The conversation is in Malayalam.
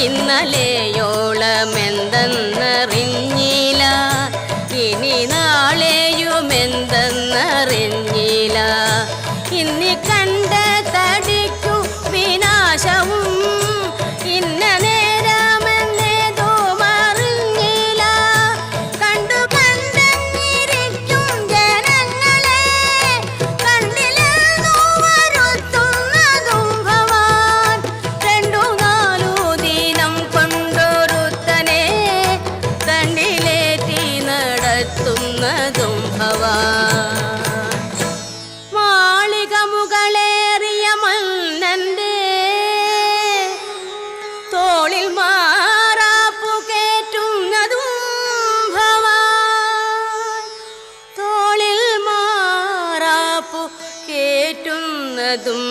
ഇന്നലെയോളമെന്തെന്നറിഞ്ഞില്ല, ഇനി നാളെയുമെന്തെന്നറിഞ്ഞില്ല. ഇന്നി കണ്ട തടിക്കു വിനാശവും ഇന്ന നേരമെന്നേതും അറിഞ്ഞില്ല. കണ്ടു കണ്ടെന്നിരിക്കും ജനങ്ങളെ കണ്ടില്ലെന്നു വരുത്തുന്നതും ഭവാൻ. 2-4 ദിനം കൊണ്ടൊരുത്തനെ കണ്ടിലേറ്റി നടത്തുന്നതും ഭവാൻ. മാളിക മുകളേറിയ മന്നന്റെ തോളിൽ മാറാപ്പു കേറ്റുന്നതും ഭവാൻ. തോളിൽ മാറാപ്പു കേറ്റുന്നതും